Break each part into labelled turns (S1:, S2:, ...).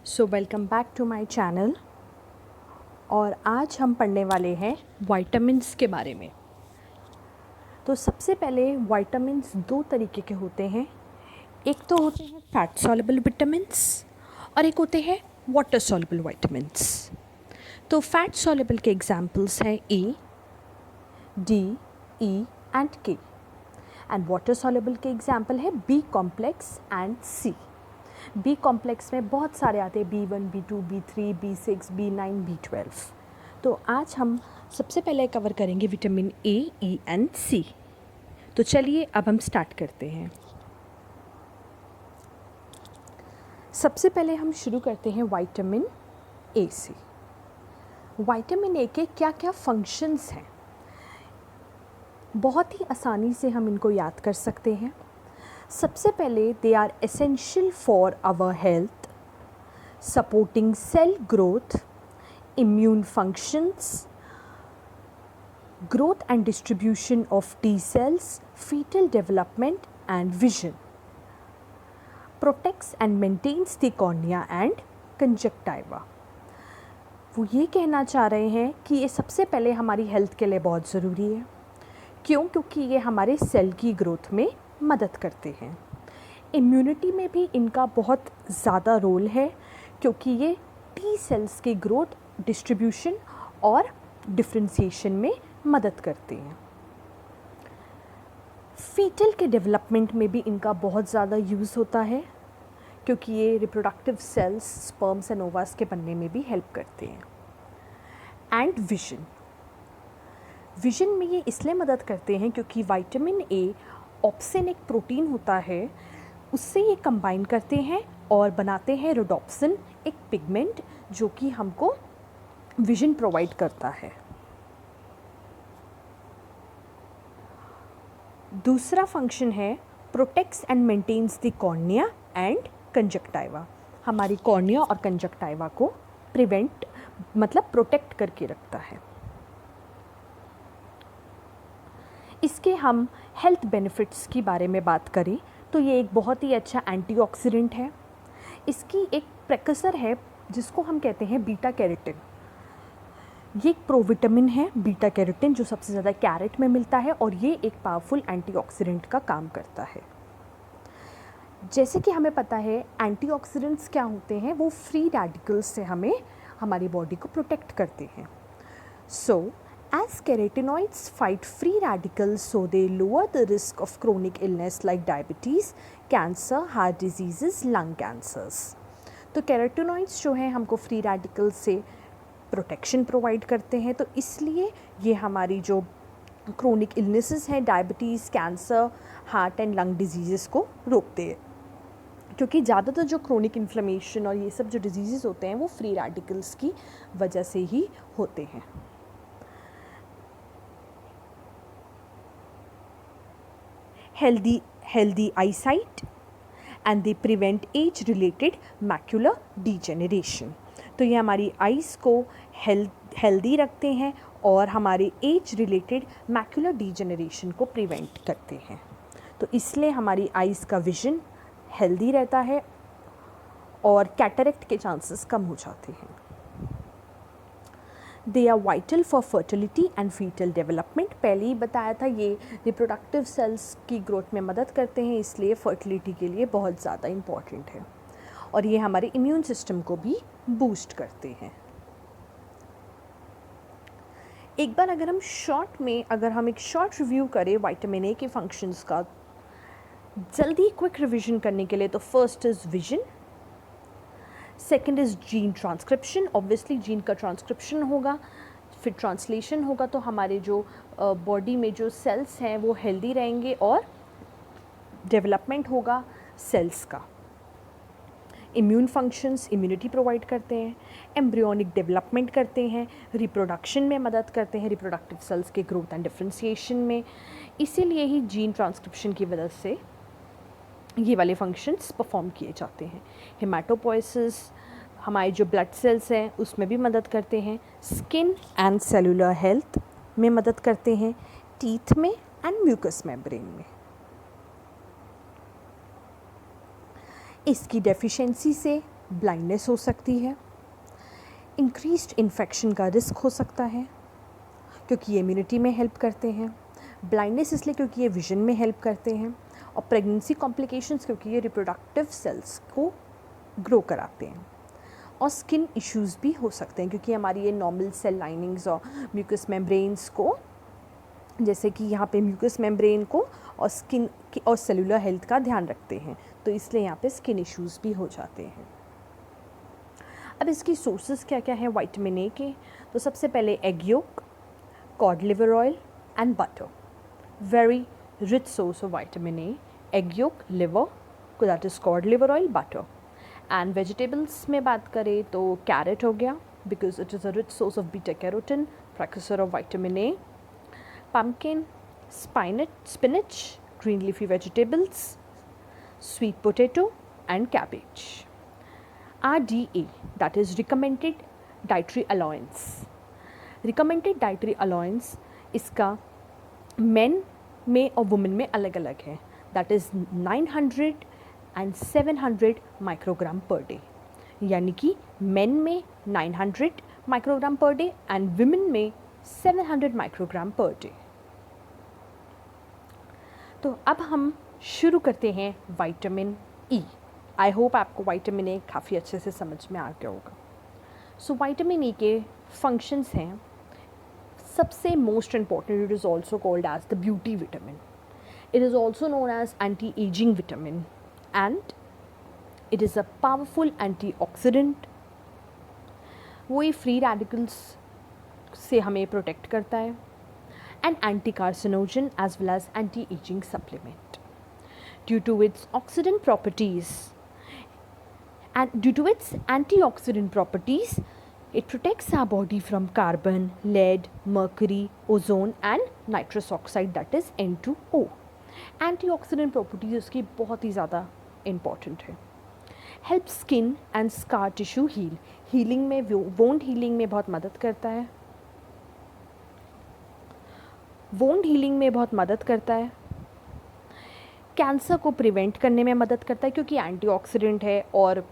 S1: Welcome back to my channel. और आज हम पढ़ने वाले हैं विटामिन्स के बारे में। तो सबसे पहले विटामिन्स दो तरीके के होते हैं। एक तो होते हैं फैट सॉल्युबल विटामिन्स और एक होते हैं वाटर सॉल्युबल विटामिन्स। तो फैट सॉल्युबल के एग्जांपल्स हैं A, D, E and K. And water soluble के एग्जांपल है B complex and C. B complex में बहुत सारे आते हैं, B1, B2, B3, B6, B9, B12। तो आज हम सबसे पहले कवर करेंगे विटामिन ए, ई एंड सी। तो चलिए अब हम स्टार्ट करते हैं। सबसे पहले हम शुरू करते हैं विटामिन ए से। विटामिन ए के क्या क्या फंक्शंस हैं, बहुत ही आसानी से हम इनको याद कर सकते हैं। सबसे पहले they are essential for our health, supporting cell growth, immune functions, growth and distribution of T cells, fetal development and vision, protects and maintains the cornea and conjunctiva। वो ये कहना चाह रहे हैं कि ये सबसे पहले हमारी हेल्थ के लिए बहुत ज़रूरी है। क्यों? क्योंकि ये हमारे सेल की ग्रोथ में मदद करते हैं। इम्यूनिटी में भी इनका बहुत ज़्यादा रोल है, क्योंकि ये टी सेल्स की ग्रोथ, डिस्ट्रीब्यूशन और डिफ्रेंशिएशन में मदद करते हैं। फीटल के डेवलपमेंट में भी इनका बहुत ज़्यादा यूज़ होता है, क्योंकि ये रिप्रोडक्टिव सेल्स, स्पर्म्स एंड ओवास के बनने में भी हेल्प करते हैं। एंड विजन में ये इसलिए मदद करते हैं क्योंकि विटामिन ए ऑप्सिन एक प्रोटीन होता है, उससे ये कंबाइन करते हैं और बनाते हैं रोडोप्सिन, एक पिगमेंट जो कि हमको विजन प्रोवाइड करता है। दूसरा फंक्शन है protects and maintains the cornea and conjunctiva. हमारी कॉर्निया और कंजक्टाइवा को प्रोटेक्ट करके रखता है। इसके हम हेल्थ बेनिफिट्स की बारे में बात करें तो ये एक बहुत ही अच्छा एंटीऑक्सीडेंट है। इसकी एक प्रेकसर है जिसको हम कहते हैं बीटा कैरोटीन। ये एक प्रोविटामिन है बीटा कैरोटीन, जो सबसे ज़्यादा कैरेट में मिलता है, और ये एक पावरफुल एंटीऑक्सीडेंट का काम करता है। जैसे कि हमें पता है एंटीऑक्सीडेंट्स क्या होते हैं, वो फ्री रेडिकल्स से हमें हमारी बॉडी को प्रोटेक्ट करते हैं। सो as carotenoids fight free radicals, so they lower the risk of chronic illness like diabetes, cancer, heart diseases, lung cancers। तो कैरोटेनॉइड्स जो हैं हमको फ्री रेडिकल्स से प्रोटेक्शन प्रोवाइड करते हैं, तो इसलिए ये हमारी जो क्रोनिक इलनेसेस हैं, diabetes, cancer, heart and lung disease को रोकते हैं। क्योंकि ज़्यादातर जो क्रोनिक इन्फ्लेमेशन और ये सब जो डिजीज़ होते हैं वो फ्री रेडिकल्स की वजह से ही होते हैं। healthy eyesight and they prevent age related macular degeneration। तो ये हमारी आइज़ को हेल्दी रखते हैं और हमारे एज रिलेटेड मैक्यूलर डिजेनरेशन को प्रिवेंट करते हैं। तो इसलिए हमारी आइज़ का विजन हेल्दी रहता है और कैटरेक्ट के चांसेस कम हो जाते हैं। They are vital for fertility and foetal development. पहले ही बताया था ये रिप्रोडक्टिव सेल्स की ग्रोथ में मदद करते हैं, इसलिए फर्टिलिटी के लिए बहुत ज़्यादा इम्पॉर्टेंट है। और ये हमारे इम्यून सिस्टम को भी बूस्ट करते हैं। एक बार अगर हम एक शॉर्ट रिव्यू करें विटामिन ए के फंक्शंस का, जल्दी क्विक रिविजन करने के लिए, तो first is vision, second is gene transcription. Obviously gene का ट्रांसक्रिप्शन होगा, फिर ट्रांसलेशन होगा, तो हमारे जो बॉडी में जो सेल्स हैं वो हेल्दी रहेंगे और डेवलपमेंट होगा सेल्स का। इम्यून फंक्शंस, इम्यूनिटी प्रोवाइड करते हैं, एम्ब्रियोनिक डेवलपमेंट करते हैं, रिप्रोडक्शन में मदद करते हैं, रिप्रोडक्टिव सेल्स के ग्रोथ एंड डिफ्रेंशिएशन में। इसीलिए ही जीन ट्रांसक्रिप्शन की वजह से ये वाले फंक्शंस परफॉर्म किए जाते हैं। हेमाटोपोइसिस, हमारे जो ब्लड सेल्स हैं उसमें भी मदद करते हैं, स्किन एंड सेलुलर हेल्थ में मदद करते हैं, टीथ में एंड म्यूकस मेम्ब्रेन में। इसकी डेफिशिएंसी से ब्लाइंडनेस हो सकती है, इंक्रीज्ड इन्फेक्शन का रिस्क हो सकता है क्योंकि ये इम्यूनिटी में हेल्प करते हैं, ब्लाइंडनेस इसलिए क्योंकि ये विजन में हेल्प करते हैं, और प्रेगनेंसी कॉम्प्लिकेशंस क्योंकि ये रिप्रोडक्टिव सेल्स को ग्रो कराते हैं, और स्किन इश्यूज़ भी हो सकते हैं क्योंकि हमारी ये नॉर्मल सेल लाइनिंग्स और म्यूकस मेम्ब्रेन्स को, जैसे कि यहाँ पे म्यूकस मेम्ब्रेन को और स्किन की और सेलुलर हेल्थ का ध्यान रखते हैं, तो इसलिए यहाँ पे स्किन इश्यूज़ भी हो जाते हैं। अब इसकी सोर्सेज क्या क्या हैं विटामिन ए के? तो सबसे पहले egg yolk, cod liver oil and butter, very rich source of vitamin A, egg yolk, liver, that is cod liver oil, butter. And vegetables में बात करें तो कैरेट हो गया because it is a rich source of beta carotene, precursor of vitamin A, pumpkin, spinach, green leafy vegetables, sweet potato and cabbage. RDA, that is recommended dietary allowance. Recommended dietary allowance इसका men में और women में अलग अलग है, that is 900 and 700 microgram per day, यानी कि men में 900 microgram per day and women में 700 माइक्रोग्राम पर डे। तो अब हम शुरू करते हैं विटामिन ई। आई होप आपको विटामिन ए काफ़ी अच्छे से समझ में आ गया होगा। सो विटामिन ई के फंक्शंस हैं, सबसे most important, it is also called as the beauty vitamin, it is also known as anti ageing vitamin, and it is a powerful antioxidant. वही फ्री रेडिकल्स से हमें protect करता है, and anti carcinogen as well as anti ageing supplement. Due to its oxidant properties and due to its antioxidant properties, it protects our body from carbon, lead, mercury, ozone and nitrous oxide, that is N2O. Antioxidant properties उसकी बहुत ही ज़्यादा important है। Help skin and scar tissue heal, healing में, wound healing में बहुत मदद करता है, wound healing में बहुत मदद करता है, कैंसर को प्रिवेंट करने में मदद करता है क्योंकि एंटीऑक्सीडेंट है और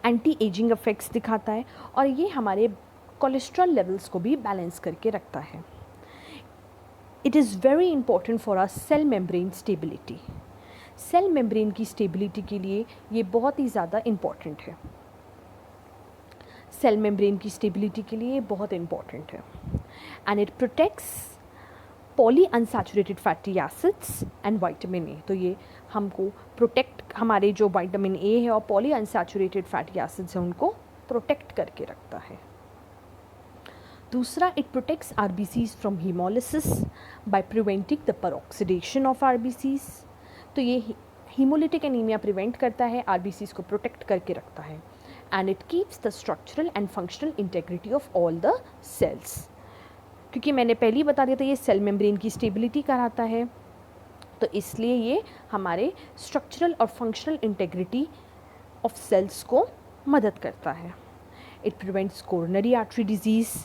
S1: एंटी एजिंग इफेक्ट्स दिखाता है, और ये हमारे कोलेस्ट्रॉल लेवल्स को भी बैलेंस करके रखता है। It is very important for our cell membrane stability, cell membrane की स्टेबिलिटी के लिए ये बहुत ही ज़्यादा इम्पॉर्टेंट है, सेल मेम्ब्रेन की स्टेबिलिटी के लिए बहुत इम्पॉर्टेंट है, and it protects poly unsaturated fatty acids and vitamin A. तो ये हमको प्रोटेक्ट, हमारे जो विटामिन ए है और पॉली अनसैचुरेटेड फैटी एसिड्स हैं उनको प्रोटेक्ट करके रखता है। दूसरा, it protects RBCs from haemolysis by preventing the peroxidation of RBCs. तो ये हीमोलिटिक एनीमिया प्रिवेंट करता है, आरबीसीज को प्रोटेक्ट करके रखता है, and it keeps the structural and functional integrity of all the cells. क्योंकि मैंने पहले ही बता दिया था ये सेल मेम्ब्रेन की स्टेबिलिटी कराता है, तो इसलिए ये हमारे स्ट्रक्चरल और फंक्शनल इंटेग्रिटी ऑफ सेल्स को मदद करता है। It prevents coronary artery disease,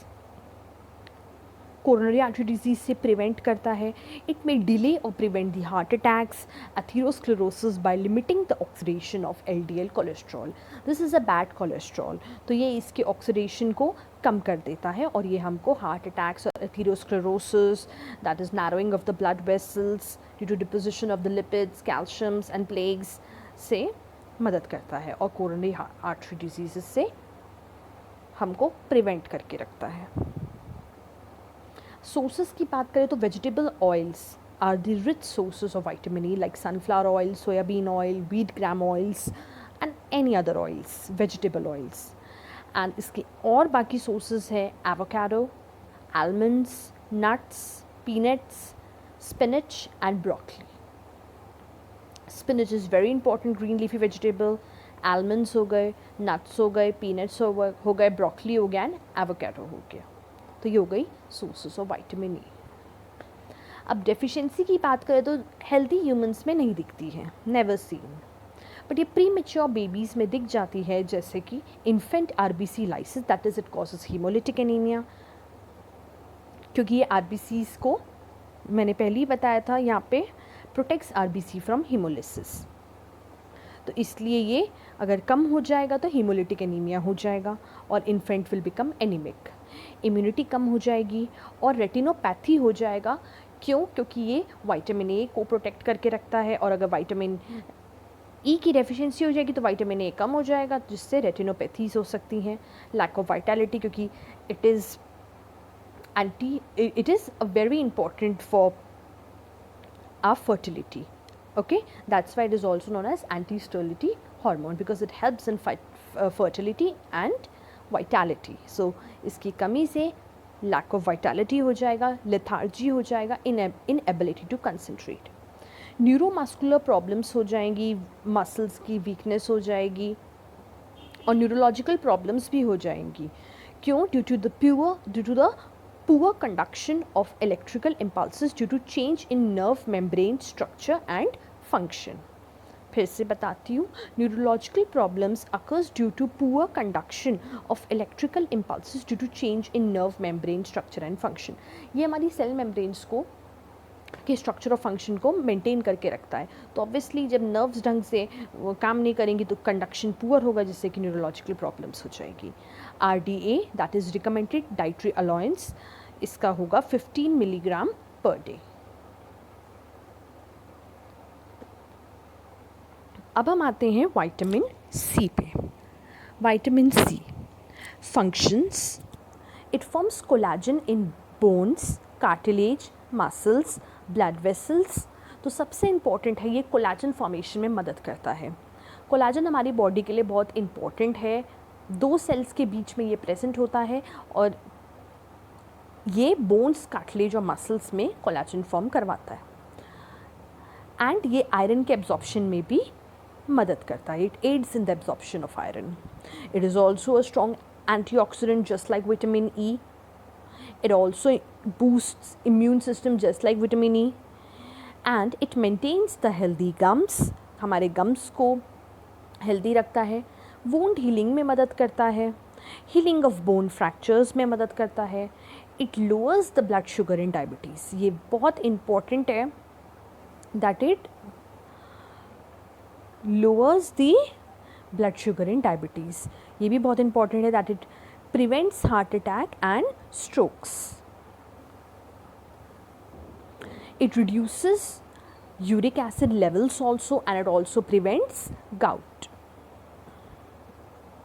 S1: coronary artery disease से प्रिवेंट करता है। इट में डिले और prevent the heart attacks, atherosclerosis by limiting the oxidation of LDL cholesterol. This is a bad cholesterol, तो ये इसके ऑक्सीडेशन को कम कर देता है और ये हमको हार्ट अटैक्स और atherosclerosis, that is narrowing of the blood vessels due to deposition of the lipids, calciums and plaques से मदद करता है, और कोरोनरी आर्टरी डिजीज़ से हमको प्रिवेंट करके रखता है। सोर्सेस की बात करें तो vegetable oils are the rich sources of vitamin E, like sunflower oil, soybean oil, wheat germ oils and any other oils, vegetable oils. And इसके और बाकी सोर्सेज हैं avocado, almonds, nuts, peanuts, spinach and broccoli. Spinach is very important green leafy vegetable, almonds हो गए, nuts हो गए, peanuts हो गए, ब्रोकली हो गया एंड एवोकाडो हो गया। तो ये हो गई सोर्सेस ऑफ विटामिन ई। अब डेफिशिएंसी की बात करें तो हेल्दी ह्यूमंस में नहीं दिखती है, नेवर सीन, बट ये प्री मेच्योर बेबीज़ में दिख जाती है, जैसे कि infant RBC lysis, that is it causes haemolytic anaemia, क्योंकि ये आरबीसीज़ को मैंने पहले ही बताया था यहाँ पे प्रोटेक्ट्स आरबीसी फ्रॉम हीमोलिसिस। तो इसलिए ये अगर कम हो जाएगा तो हीमोलिटिक एनीमिया हो जाएगा और infant will become anaemic. Immunity कम हो जाएगी और रेटिनोपैथी हो जाएगा। क्यों? क्योंकि ये विटामिन ए को प्रोटेक्ट करके रखता है, और अगर विटामिन ई की डेफिशिएंसी हो जाएगी तो विटामिन ए कम हो जाएगा, जिससे रेटिनोपैथीज हो सकती हैं। लैक ऑफ वाइटैलिटी, क्योंकि it is a very important for our fertility. Okay, that's why it is also known as anti-sterility hormone, because it helps in fertility and vitality. So इसकी कमी से lack of vitality हो जाएगा, lethargy हो जाएगा, inability to concentrate. Neuromuscular problems हो जाएंगी, muscles की वीकनेस हो जाएगी और न्यूरोलॉजिकल प्रॉब्लम्स भी हो जाएंगी। क्यों? Due to the poor conduction of electrical impulses due to change in nerve membrane structure and function. फिर से बताती हूँ, neurological problems occurs due to poor conduction of electrical impulses due to change in nerve membrane structure and function. ये हमारी cell membranes को के structure और function को मेंटेन करके रखता है। तो ऑब्वियसली जब नर्व्स ढंग से काम नहीं करेंगी तो कंडक्शन पुअर होगा, जिससे कि न्यूरोलॉजिकल प्रॉब्लम्स हो जाएगी। RDA that is recommended dietary allowance, इसका होगा 15 मिलीग्राम पर डे। अब हम आते हैं विटामिन सी पे। Vitamin C functions, it forms collagen in bones, cartilage, muscles, blood vessels. तो सबसे इम्पॉर्टेंट है, ये कोलाजन फॉर्मेशन में मदद करता है। कोलाजन हमारी बॉडी के लिए बहुत इम्पॉर्टेंट है। 2 सेल्स के बीच में ये प्रेजेंट होता है और ये बोन्स, कार्टिलेज और मसल्स में कोलाजन फॉर्म करवाता है। एंड ये आयरन के एब्जॉर्प्शन में भी मदद करता है। It adds in the absorption of iron. It is also a strong antioxidant just like vitamin E. It also boosts immune system just like vitamin E, and it maintains the healthy gums. हमारे gums को healthy रखता है। wound healing में मदद करता है। healing of bone fractures में मदद करता है। it lowers the blood sugar in diabetes. ये बहुत important है that it lowers the blood sugar in diabetes. ये भी बहुत important है that it prevents heart attack and strokes. It reduces uric acid levels also, and it also prevents gout.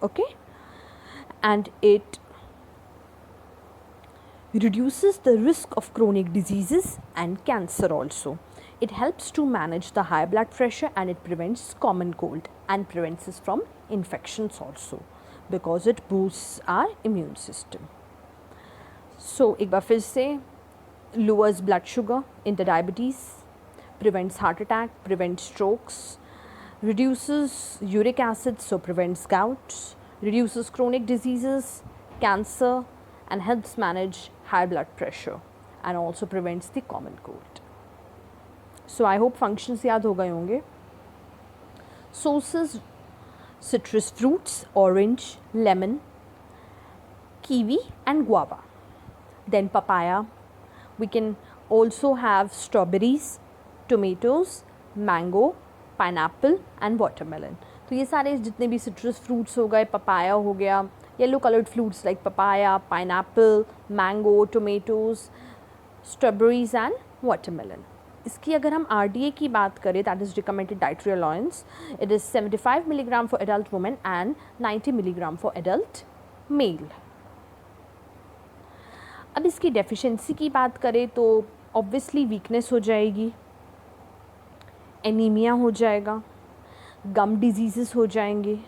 S1: Okay, and it reduces the risk of chronic diseases and cancer also. It helps to manage the high blood pressure, and it prevents common cold and prevents us from infections also, because it boosts our immune system. So एक बार फिर से, lowers blood sugar in the diabetes, prevents heart attack, prevents strokes, reduces uric acid, so prevents gout, reduces chronic diseases, cancer, and helps manage high blood pressure, and also prevents the common cold. So I hope functions याद हो गए होंगे. Sources: citrus fruits, orange, lemon, kiwi and guava. Then papaya. We can also have strawberries, tomatoes, mango, pineapple and watermelon. तो ये सारे जितने भी citrus fruits हो गए, papaya हो गया, yellow colored fruits like papaya, pineapple, mango, tomatoes, strawberries and watermelon. इसकी अगर हम RDA की बात करें, that is recommended dietary allowance, it is 75 milligram for adult women and 90 milligram for adult mail. अब इसकी डेफिशिएंसी की बात करें तो ऑब्वियसली वीकनेस हो जाएगी, एनीमिया हो जाएगा, गम डिजीज़ेस हो जाएंगे,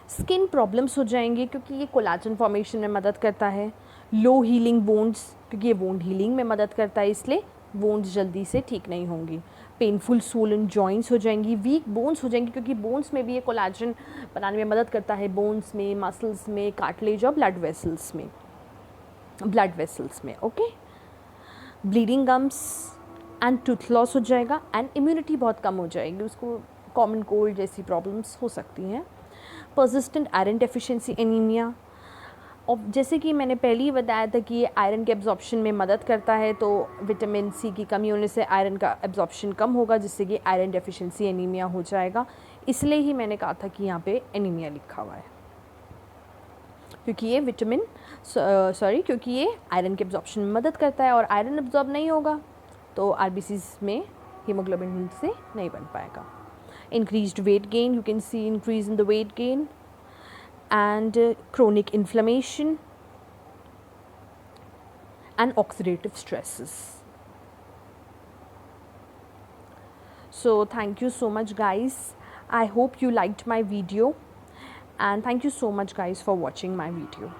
S1: स्किन प्रॉब्लम्स हो जाएंगे क्योंकि ये कोलाजन फॉर्मेशन में मदद करता है, लो हीलिंग बोन्स क्योंकि ये वोंड हीलिंग में मदद करता है, इसलिए बोन्स जल्दी से ठीक नहीं होंगी, पेनफुल स्वोलन जॉइंट्स हो जाएंगी, वीक बोन्स हो जाएंगी क्योंकि बोन्स में भी ये कोलाजन बनाने में मदद करता है, बोन्स में, मसल्स में, कार्टिलेज और ब्लड वेसल्स में। Okay, bleeding gums and tooth loss हो जाएगा एंड इम्यूनिटी बहुत कम हो जाएगी, उसको कॉमन कोल्ड जैसी प्रॉब्लम्स हो सकती हैं। परसिस्टेंट आयरन डेफिशिएंसी एनीमिया, और जैसे कि मैंने पहले ही बताया था कि ये आयरन के एब्जॉर्प्शन में मदद करता है, तो विटामिन सी की कमी होने से आयरन का एब्जॉर्प्शन कम होगा, जिससे कि आयरन डेफिशिएंसी एनीमिया हो जाएगा। इसलिए ही मैंने कहा था कि यहाँ पे एनीमिया लिखा हुआ है, क्योंकि ये क्योंकि ये आयरन के एब्जॉर्प्शन में मदद करता है, और आयरन एब्जॉर्ब नहीं होगा तो आरबीसीज में हीमोग्लोबिन से नहीं बन पाएगा। Increased weight gain, you can see increase in the weight gain and chronic inflammation and oxidative stresses. So thank you so much guys, I hope you liked my video, and thank you so much guys for watching my video.